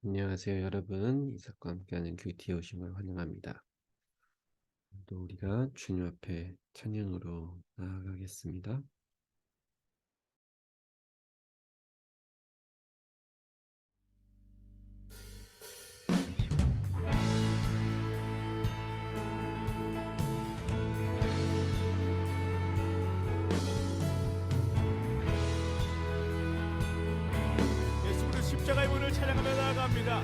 안녕하세요, 여러분. 이삭과 함께하는 큐티에 오신 걸 환영합니다. 또 우리가 주님 앞에 찬양으로 나아가겠습니다. 예수 그리스도 십자가의 문을 찬양하며 나아갑니다.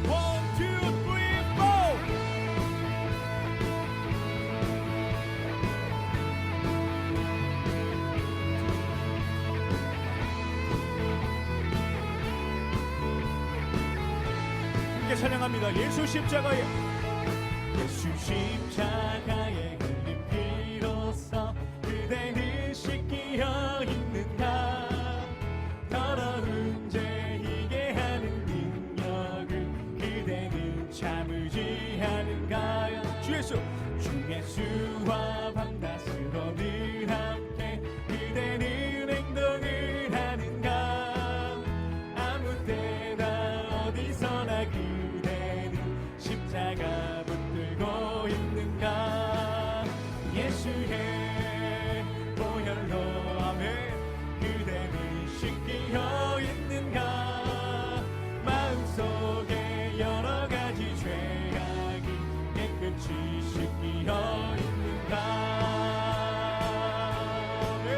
One, two, three, four. 함께 찬양합니다. 예수 십자가에 예수 십자가에 흘린 피로써 그대는 씻기어 있는가. 더러운 죄 이게 하는 능력을 그대는 참으지 않은가. 주 예수와 밤낮으로 늘 함께 그대는 행동을 하는가. 아무 때나 어디서나 그대는 십자가 붙들고 있는가. 예수의 보혈로 아멘 그대는 씻기어 있는가. 마음속에 여러 가지 죄악이 깨끗이 씻기어 있는가. 네.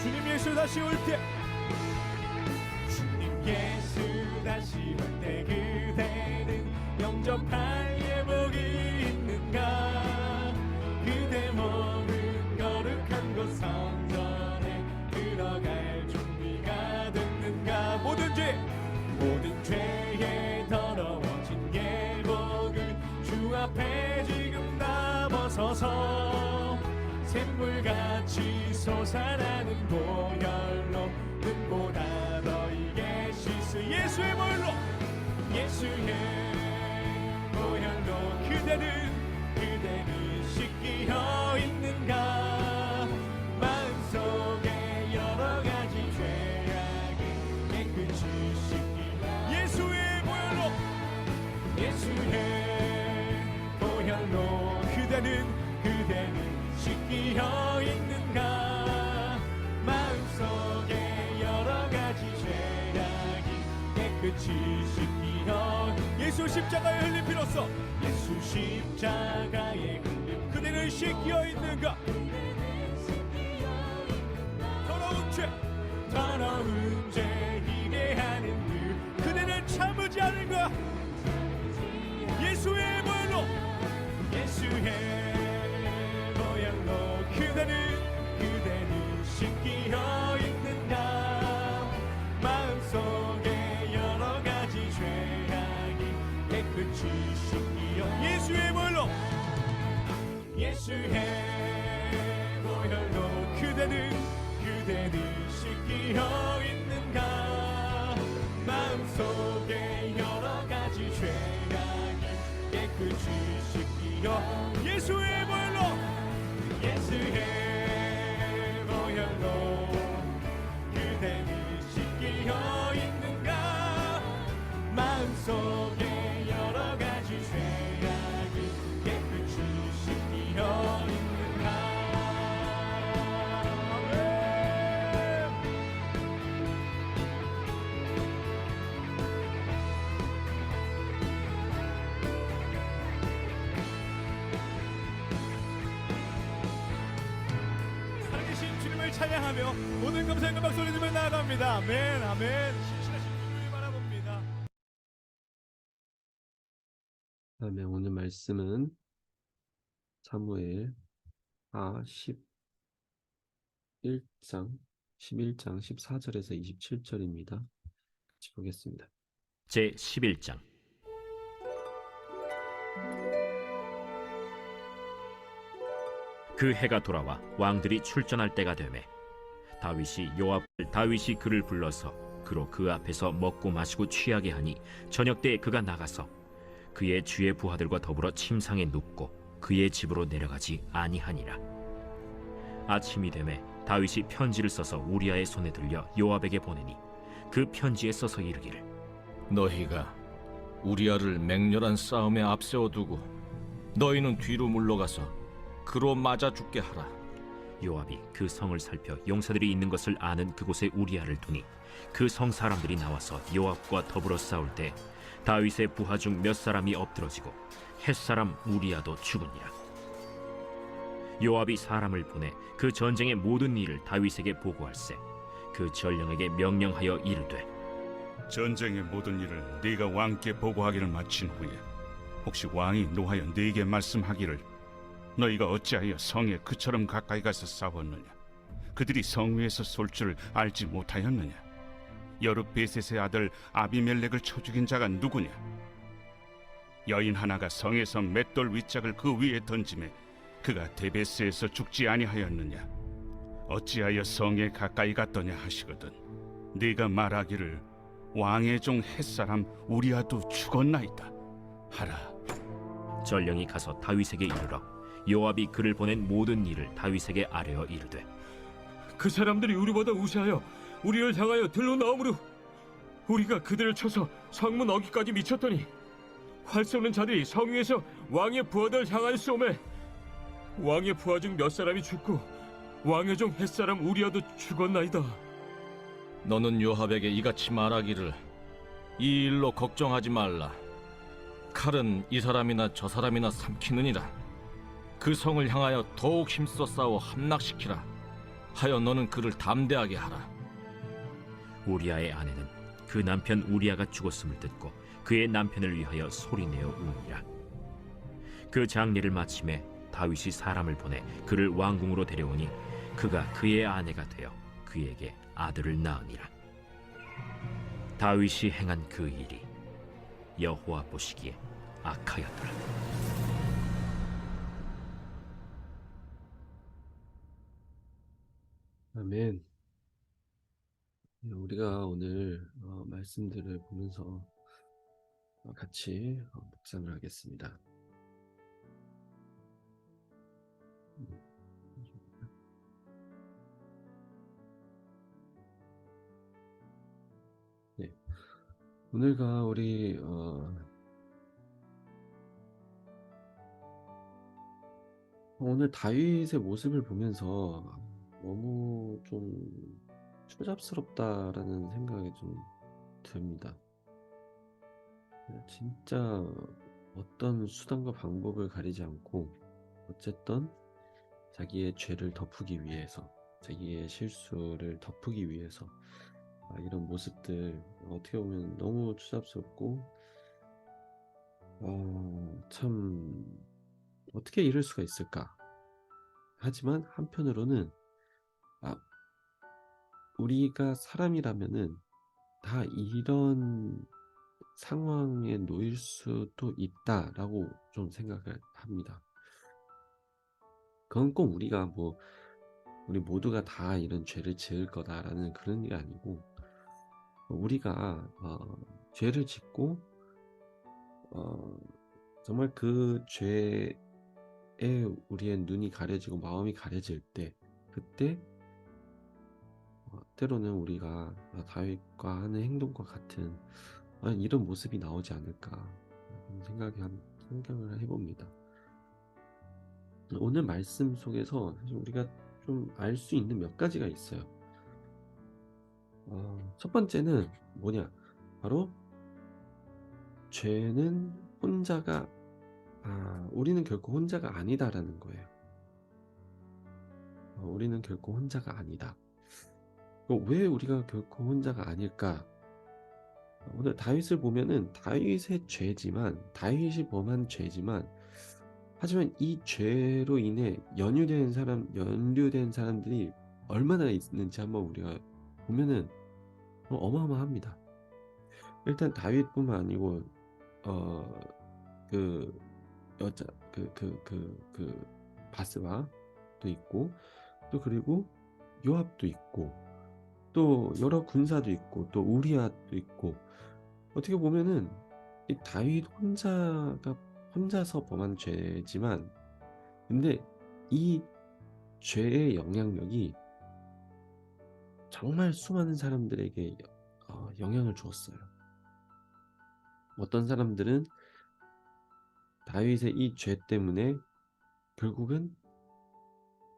주님 예수 다시 올 때 주님 예수 다시 올 때 그대는 영접할 예복이 있는가. 그대 몸은 거룩한 곳 성전에 들어갈 준비가 됐는가. 모든 죄에 더러워진 예복을 주 앞에 지금 다 벗어서 샘물같이 솟아나는 보혈로 눈보다 너희게 씻으. 예수의 보혈로 그대는 씻기어 있는가. 마음속에 여러 가지 죄악이 깨끗이 씻기어. 예수의 보혈로 그대는 씻기어 있는가. 마음속에 여러 가지 죄악이 깨끗이 씻기어. 예수 십자가에 흘린 피로써 예수 십자가에 흘린 그대는 씻기어 있는가. 더러운 죄 이게 하는 그대는 참으지 않은가. 예수의 보혈로 그대는 씻기어 있는가. 마음속에 여러 가지 죄악이 깨끗이 씻기어. 예수의 보혈로 그대는 씻기어 있는가. 마음속에 여러 가지 죄악이 깨끗이 씻기어. 예수의 보혈로 그대는 씻기어 있는가. 마음속에 여러 가지 죄악이 깨끗이 씻기어 있는가. 살아계신 주님을 찬양하며 모든 감사의 음악 소리 들며 나아갑니다. 아멘 아멘. 신실하신 주님을 바라봅니다. 다음에 오늘 말씀은 사무엘 하 11장 14절에서 27절입니다. 같이 보겠습니다. 제 11장. 그 해가 돌아와 왕들이 출전할 때가 되매 다윗이 그를 불러서 그로 그 앞에서 먹고 마시고 취하게 하니 저녁 때에 그가 나가서 그의 주의 부하들과 더불어 침상에 눕고 그의 집으로 내려가지 아니하니라. 아침이 되매 다윗이 편지를 써서 우리아의 손에 들려 요압에게 보내니 그 편지에 써서 이르기를 너희가 우리아를 맹렬한 싸움에 앞세워 두고 너희는 뒤로 물러가서 그로 맞아 죽게 하라. 요압이 그 성을 살펴 용사들이 있는 것을 아는 그곳에 우리아를 두니 그 성 사람들이 나와서 요압과 더불어 싸울 때 다윗의 부하 중 몇 사람이 엎드러지고 햇사람 우리아도 죽으니라. 요압이 사람을 보내 그 전쟁의 모든 일을 다윗에게 보고할세 그 전령에게 명령하여 이르되 전쟁의 모든 일을 네가 왕께 보고하기를 마친 후에 혹시 왕이 노하여 네게 말씀하기를 너희가 어찌하여 성에 그처럼 가까이 가서 싸웠느냐? 그들이 성 위에서 쏠 줄을 알지 못하였느냐? 여룻베셋의 아들 아비멜렉을 쳐 죽인 자가 누구냐? 여인 하나가 성에서 맷돌 윗짝을 그 위에 던지매 그가 데베스에서 죽지 아니하였느냐? 어찌하여 성에 가까이 갔더냐 하시거든 네가 말하기를 왕의 종 햇사람 우리아도 죽었나이다 하라. 전령이 가서 다윗에게 이르러 요압이 그를 보낸 모든 일을 다윗에게 아뢰어 이르되 그 사람들이 우리보다 우세하여 우리를 향하여 들러 나오므로 우리가 그들을 쳐서 성문 어귀까지 미쳤더니 활 쏘는 자들이 성 위에서 왕의 부하들 향하여 쏘매 왕의 부하 중 몇 사람이 죽고 왕의 종 햇사람 우리아도 죽었나이다. 너는 요압에게 이같이 말하기를 이 일로 걱정하지 말라. 칼은 이 사람이나 저 사람이나 삼키느니라. 그 성을 향하여 더욱 힘써 싸워 함락시키라 하여 너는 그를 담대하게 하라. 우리아의 아내는 그 남편 우리아가 죽었음을 듣고 그의 남편을 위하여 소리내어 우니라. 그 장례를 마침에 다윗이 사람을 보내 그를 왕궁으로 데려오니 그가 그의 아내가 되어 그에게 아들을 낳으니라. 다윗이 행한 그 일이 여호와 보시기에 악하였더라. 아멘. 우리가 오늘 말씀들을 보면서 같이 묵상을 하겠습니다. 네. 오늘과 우리 오늘 다윗의 모습을 보면서 너무 좀 추잡스럽다라는 생각이 좀 듭니다. 진짜 어떤 수단과 방법을 가리지 않고 어쨌든 자기의 죄를 덮기 위해서, 자기의 실수를 덮기 위해서 이런 모습들 어떻게 보면 너무 추잡스럽고 참 어떻게 이럴 수가 있을까? 하지만 한편으로는 우리가 사람이라면은 다 이런 상황에 놓일 수도 있다라고 좀 생각을 합니다. 그건 꼭 우리가 우리 모두가 다 이런 죄를 지을 거다라는 그런 게 아니고 우리가 죄를 짓고 정말 그 죄에 우리의 눈이 가려지고 마음이 가려질 때 그때 때로는 우리가 다윗과 하는 행동과 같은 이런 모습이 나오지 않을까 생각을 해봅니다. 오늘 말씀 속에서 사실 우리가 좀 알 수 있는 몇 가지가 있어요. 첫 번째는 뭐냐? 바로 죄는 우리는 결코 혼자가 아니다라는 거예요. 우리는 결코 혼자가 아니다. 왜 우리가 결코 혼자가 아닐까? 오늘 다윗을 보면은 다윗의 죄지만, 다윗이 범한 죄지만, 하지만 이 죄로 인해 연루된 사람들이 얼마나 있는지 한번 우리가 보면은 어마어마합니다. 일단 다윗뿐만 아니고 그 여자 그 바스바도 있고 또 그리고 요압도 있고 또 여러 군사도 있고 또 우리아도 있고 어떻게 보면은 이 다윗 혼자서 범한 죄지만 근데 이 죄의 영향력이 정말 수많은 사람들에게 영향을 주었어요. 어떤 사람들은 다윗의 이 죄 때문에 결국은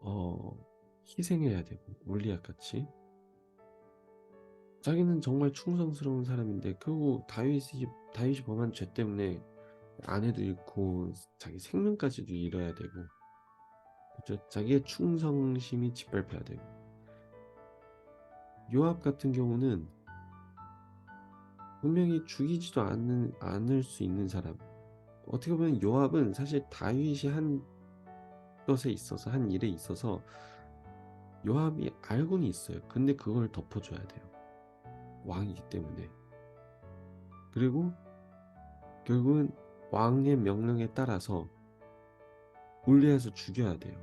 어 희생해야 되고, 울리앗 같이 자기는 정말 충성스러운 사람인데 결국 다윗이 범한 죄 때문에 아내도 잃고 자기 생명까지도 잃어야 되고, 그죠? 자기의 충성심이 짓밟혀야 되고. 요압 같은 경우는 분명히 죽이지도 않을 수 있는 사람. 어떻게 보면 요압은 사실 다윗이 한 것에 있어서, 한 일에 있어서 요압이 알고는 있어요. 근데 그걸 덮어줘야 돼요. 왕이기 때문에. 그리고 결국은 왕의 명령에 따라서 울리앗을 죽여야 돼요.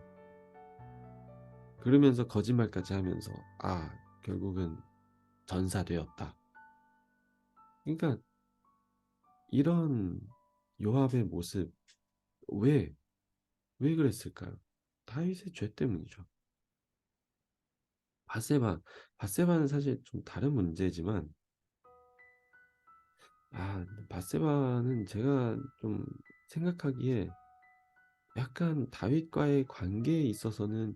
그러면서 거짓말까지 하면서 결국은 전사되었다. 그러니까 이런 요압의 모습, 왜 그랬을까요? 다윗의 죄 때문이죠. 바세바는 사실 좀 다른 문제지만, 바세바는 제가 좀 생각하기에 약간 다윗과의 관계에 있어서는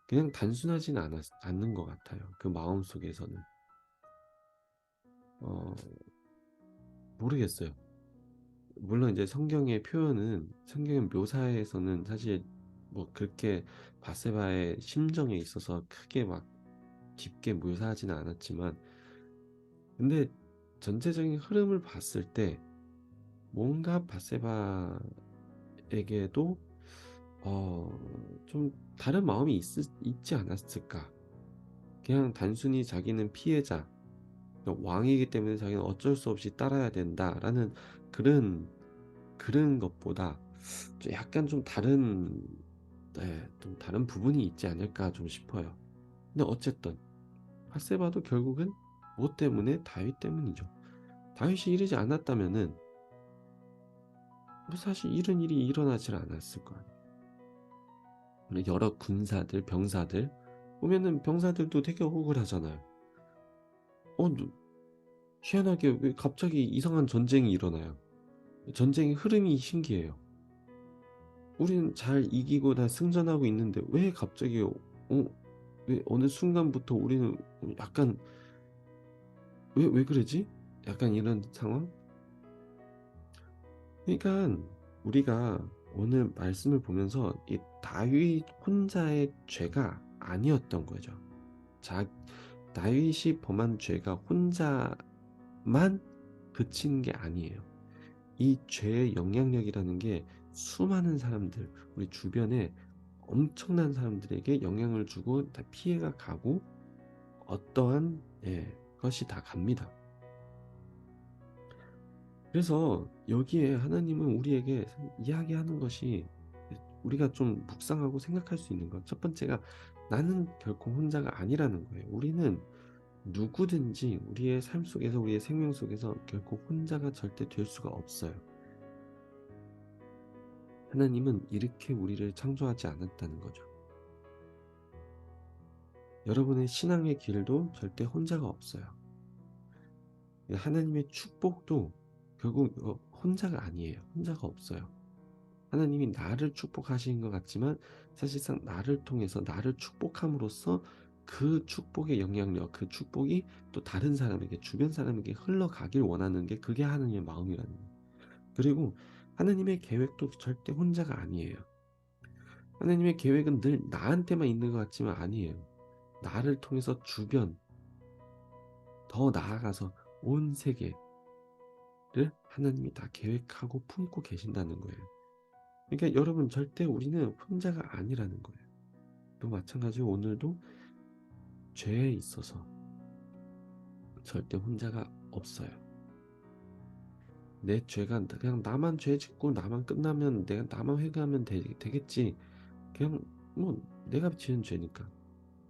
그냥 단순하진 않는 것 같아요. 그 마음 속에서는. 모르겠어요. 물론 이제 성경의 묘사에서는 사실 뭐 그렇게 바세바의 심정에 있어서 크게 막 깊게 묘사하지는 않았지만, 근데 전체적인 흐름을 봤을 때 뭔가 바세바에게도 좀 다른 마음이 있지 않았을까. 그냥 단순히 자기는 피해자, 그러니까 왕이기 때문에 자기는 어쩔 수 없이 따라야 된다라는 그런 것보다 약간 좀 좀 다른 부분이 있지 않을까 좀 싶어요. 근데 어쨌든 바세바도 결국은 뭐 때문에? 다윗 때문이죠. 다윗이 이러지 않았다면은 뭐 사실 이런 일이 일어나질 않았을 거 아니에요. 여러 군사들, 병사들 보면은 병사들도 되게 억울하잖아요. 희한하게 왜 갑자기 이상한 전쟁이 일어나요. 전쟁의 흐름이 신기해요. 우리는 잘 이기고 다 승전하고 있는데 왜 갑자기 왜 어느 순간부터 우리는 약간 왜 그러지? 약간 이런 상황? 그러니까 우리가 오늘 말씀을 보면서 이 다윗 혼자의 죄가 아니었던 거죠. 다윗이 범한 죄가 혼자만 그치는 게 아니에요. 이 죄의 영향력이라는 게 수많은 사람들, 우리 주변에 엄청난 사람들에게 영향을 주고 다 피해가 가고 어떠한 것이 다 갑니다. 그래서 여기에 하나님은 우리에게 이야기하는 것이, 우리가 좀 묵상하고 생각할 수 있는 것, 첫 번째가 나는 결코 혼자가 아니라는 거예요. 우리는 누구든지 우리의 삶 속에서, 우리의 생명 속에서 결코 혼자가 절대 될 수가 없어요. 하나님은 이렇게 우리를 창조하지 않았다는 거죠. 여러분의 신앙의 길도 절대 혼자가 없어요. 하나님의 축복도 결국 혼자가 아니에요. 혼자가 없어요. 하나님이 나를 축복하시는 것 같지만 사실상 나를 통해서, 나를 축복함으로써 그 축복의 영향력, 그 축복이 또 다른 사람에게, 주변 사람에게 흘러가길 원하는 게, 그게 하나님의 마음이라는 거예요. 그리고 하나님의 계획도 절대 혼자가 아니에요. 하나님의 계획은 늘 나한테만 있는 것 같지만 아니에요. 나를 통해서 주변, 더 나아가서 온 세계를 하나님이 다 계획하고 품고 계신다는 거예요. 그러니까 여러분, 절대 우리는 혼자가 아니라는 거예요. 또 마찬가지로 오늘도 죄에 있어서 절대 혼자가 없어요. 내 죄가 그냥 나만 죄 짓고 나만 끝나면, 나만 회개하면 되겠지. 그냥 뭐 내가 지은 죄니까.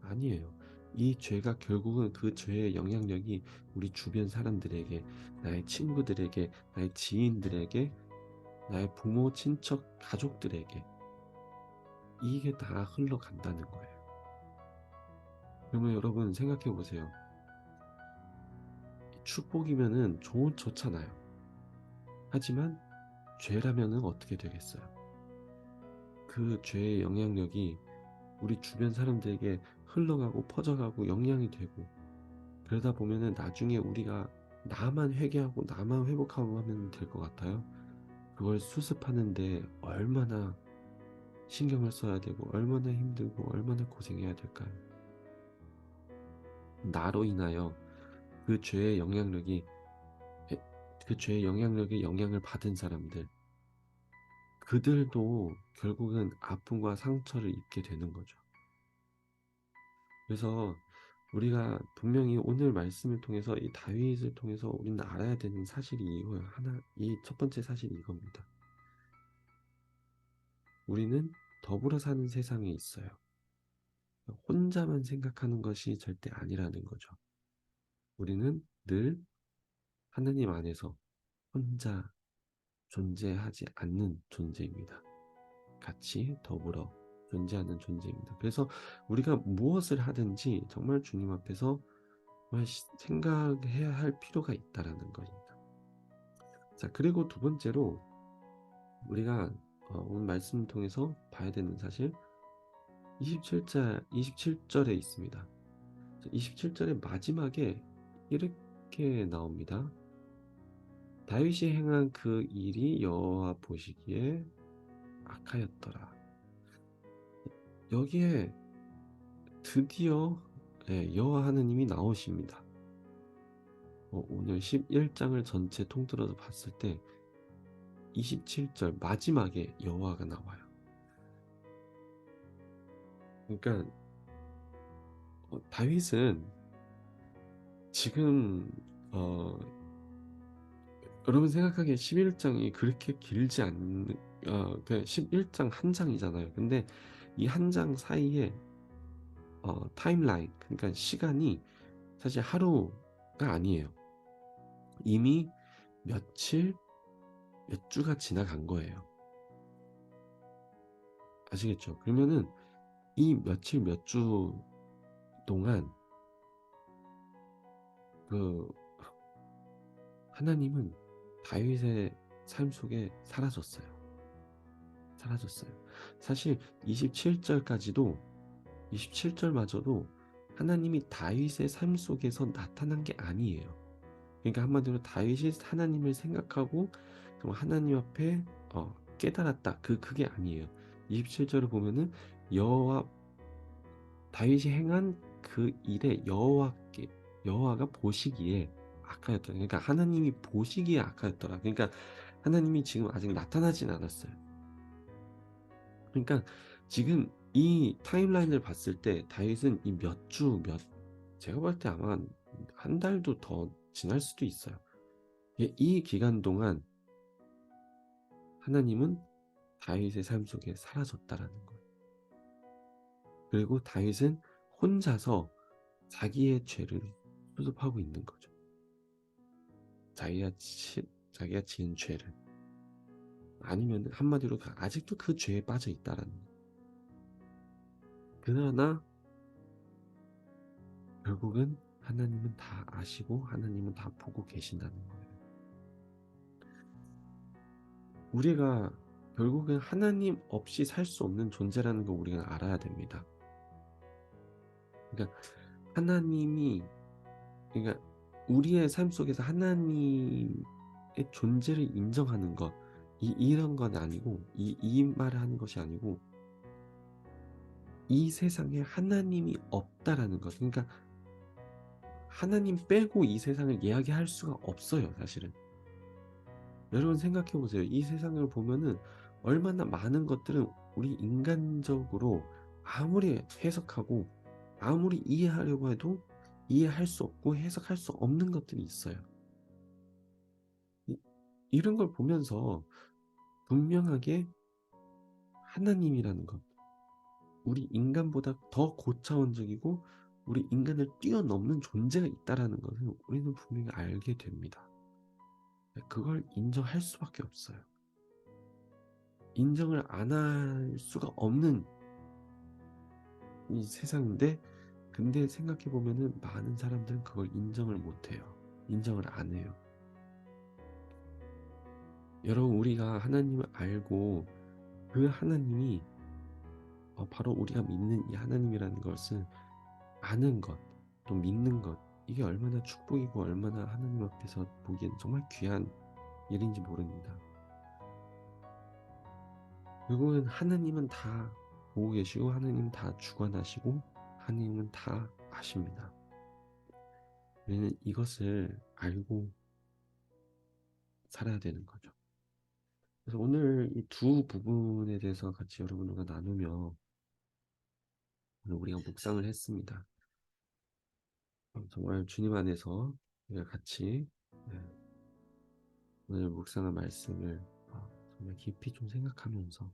아니에요. 이 죄가 결국은, 그 죄의 영향력이 우리 주변 사람들에게, 나의 친구들에게, 나의 지인들에게, 나의 부모, 친척, 가족들에게 이게 다 흘러간다는 거예요. 그러면 여러분 생각해 보세요. 축복이면은 좋잖아요. 하지만 죄라면은 어떻게 되겠어요? 그 죄의 영향력이 우리 주변 사람들에게 흘러가고 퍼져가고 영향이 되고, 그러다 보면은 나중에 우리가 나만 회개하고 나만 회복하고 하면 될 것 같아요. 그걸 수습하는데 얼마나 신경을 써야 되고 얼마나 힘들고 얼마나 고생해야 될까요? 나로 인하여 그 죄의 영향력이 그 죄의 영향력에 영향을 받은 사람들, 그들도 결국은 아픔과 상처를 입게 되는 거죠. 그래서 우리가 분명히 오늘 말씀을 통해서, 이 다윗을 통해서 우리는 알아야 되는 사실이 이거예요. 이 첫 번째 사실이 이겁니다. 우리는 더불어 사는 세상에 있어요. 혼자만 생각하는 것이 절대 아니라는 거죠. 우리는 늘 하나님 안에서 혼자 존재하지 않는 존재입니다. 같이 더불어 존재하는 존재입니다. 그래서 우리가 무엇을 하든지 정말 주님 앞에서 정말 생각해야 할 필요가 있다라는 것입니다. 자, 그리고 두 번째로 우리가 오늘 말씀을 통해서 봐야 되는 사실, 27절에 있습니다. 27절의 마지막에 이렇게 나옵니다. 다윗이 행한 그 일이 여호와 보시기에 악하였더라. 여기에 드디어 여호와 하나님이 나오십니다. 오늘 11장을 전체 통틀어서 봤을 때 27절 마지막에 여호와가 나와요. 그러니까 다윗은 지금 여러분 생각하기에 11장이 그렇게 길지 않는, 그 11장 한 장이잖아요. 근데 이 한 장 사이에 타임라인, 그러니까 시간이 사실 하루가 아니에요. 이미 며칠, 몇 주가 지나간 거예요. 아시겠죠? 그러면은 이 며칠, 몇 주 동안 그 하나님은 다윗의 삶 속에 사라졌어요. 사실 27절마저도 하나님이 다윗의 삶 속에서 나타난 게 아니에요. 그러니까 한마디로 다윗이 하나님을 생각하고 하나님 앞에 깨달았다, 그게 아니에요. 27절을 보면은 다윗이 행한 그 일에 여호와가 보시기에 악하였더라. 그러니까 하나님이 보시기에 악하였더라. 그러니까 하나님이 지금 아직 나타나진 않았어요. 그러니까 지금 이 타임라인을 봤을 때 다윗은 이 제가 볼 때 아마 한 달도 더 지날 수도 있어요. 이 기간 동안 하나님은 다윗의 삶 속에 사라졌다라는 거예요. 그리고 다윗은 혼자서 자기의 죄를 수습하고 있는 거죠. 자기가 지은 죄를, 아니면 한마디로 아직도 그 죄에 빠져 있다라는 거예요. 그러나 결국은 하나님은 다 아시고 하나님은 다 보고 계신다는 거예요. 우리가 결국은 하나님 없이 살 수 없는 존재라는 걸 우리가 알아야 됩니다. 그러니까 그러니까 우리의 삶 속에서 하나님의 존재를 인정하는 것, 이런 건 아니고, 이 말을 하는 것이 아니고, 이 세상에 하나님이 없다라는 것. 그러니까 하나님 빼고 이 세상을 이야기할 수가 없어요, 사실은. 여러분 생각해 보세요. 이 세상을 보면은 얼마나 많은 것들은 우리 인간적으로 아무리 해석하고 아무리 이해하려고 해도 이해할 수 없고 해석할 수 없는 것들이 있어요. 이런 걸 보면서 분명하게 하나님이라는 것, 우리 인간보다 더 고차원적이고 우리 인간을 뛰어넘는 존재가 있다라는 것을 우리는 분명히 알게 됩니다. 그걸 인정할 수밖에 없어요. 인정을 안 할 수가 없는 이 세상인데, 근데 생각해 보면은 많은 사람들은 그걸 인정을 못 해요. 인정을 안 해요. 여러분, 우리가 하나님을 알고 그 하나님이 바로 우리가 믿는 이 하나님이라는 것을 아는 것, 또 믿는 것, 이게 얼마나 축복이고 얼마나 하나님 앞에서 보기엔 정말 귀한 일인지 모릅니다. 결국은 하나님은 다 보고 계시고 하나님은 다 주관하시고 하나님은 다 아십니다. 우리는 이것을 알고 살아야 되는 거죠. 그래서 오늘 이 두 부분에 대해서 같이 여러분들과 나누며 오늘 우리가 묵상을 했습니다. 정말 주님 안에서 우리가 같이 오늘 묵상한 말씀을 정말 깊이 좀 생각하면서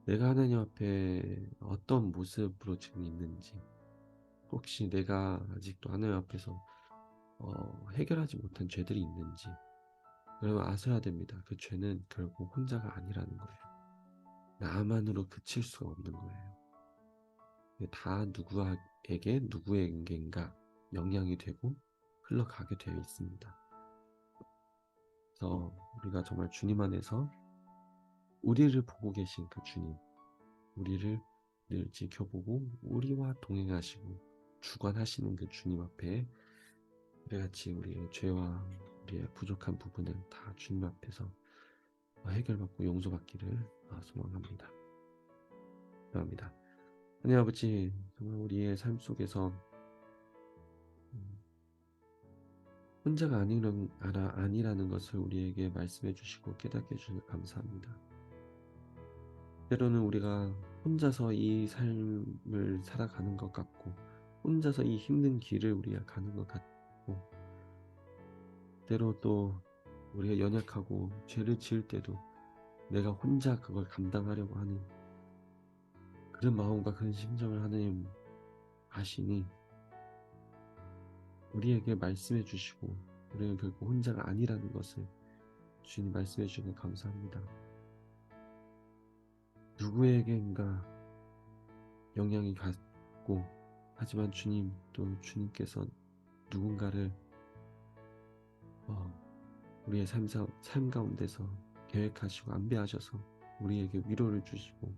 내가 하나님 앞에 어떤 모습으로 지금 있는지, 혹시 내가 아직도 하나님 앞에서 해결하지 못한 죄들이 있는지, 여러분 아셔야 됩니다. 그 죄는 결국 혼자가 아니라는 거예요. 나만으로 그칠 수가 없는 거예요. 다 누구에겐가 영향이 되고 흘러가게 되어 있습니다. 그래서 우리가 정말 주님 안에서 우리를 보고 계신 그 주님, 우리를 늘 지켜보고 우리와 동행하시고 주관하시는 그 주님 앞에 우리같이 우리의 죄와 우리의 부족한 부분을 다 주님 앞에서 해결받고 용서받기를 소망합니다. 감사합니다. 하나님 아버지, 정말 우리의 삶 속에서 혼자가 아니라는 것을 우리에게 말씀해 주시고 깨닫게 해주셔서 감사합니다. 때로는 우리가 혼자서 이 삶을 살아가는 것 같고, 혼자서 이 힘든 길을 우리가 가는 것 같고, 때로 또 우리가 연약하고 죄를 지을 때도 내가 혼자 그걸 감당하려고 하는 그런 마음과 그런 심정을 하나님 아시니 우리에게 말씀해 주시고, 우리는 결국 혼자가 아니라는 것을 주님 말씀해 주시니 감사합니다. 누구에겐가 영향이 갔고, 하지만 주님, 또 주님께서 누군가를 우리의 삶 가운데서 계획하시고 안배하셔서 우리에게 위로를 주시고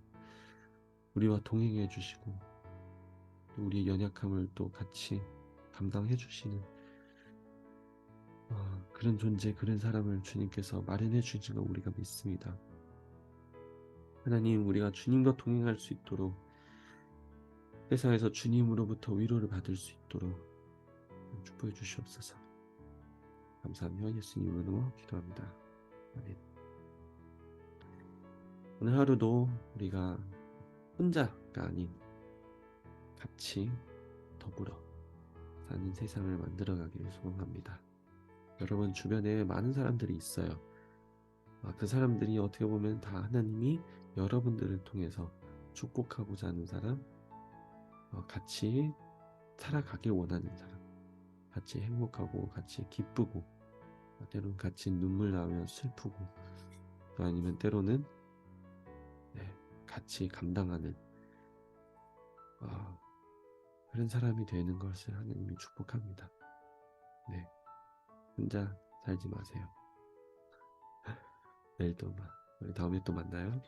우리와 동행해 주시고 또 우리의 연약함을 또 같이 감당해 주시는 그런 존재, 그런 사람을 주님께서 마련해 주신 걸 우리가 믿습니다. 하나님, 우리가 주님과 동행할 수 있도록, 세상에서 주님으로부터 위로를 받을 수 있도록 축복해 주시옵소서. 감사하며 예수님 이름으로 기도합니다. 아멘. 오늘 하루도 우리가 혼자가 아닌 같이 더불어 사는 세상을 만들어가기를 소망합니다. 여러분 주변에 많은 사람들이 있어요. 그 사람들이 어떻게 보면 다 하나님이 여러분들을 통해서 축복하고자 하는 사람, 같이 살아가길 원하는 사람, 같이 행복하고 같이 기쁘고 때로는 같이 눈물 나오면 슬프고 또 아니면 때로는 같이 감당하는 그런 사람이 되는 것을 하나님이 축복합니다. 혼자 살지 마세요. 내일 우리 다음에 또 만나요.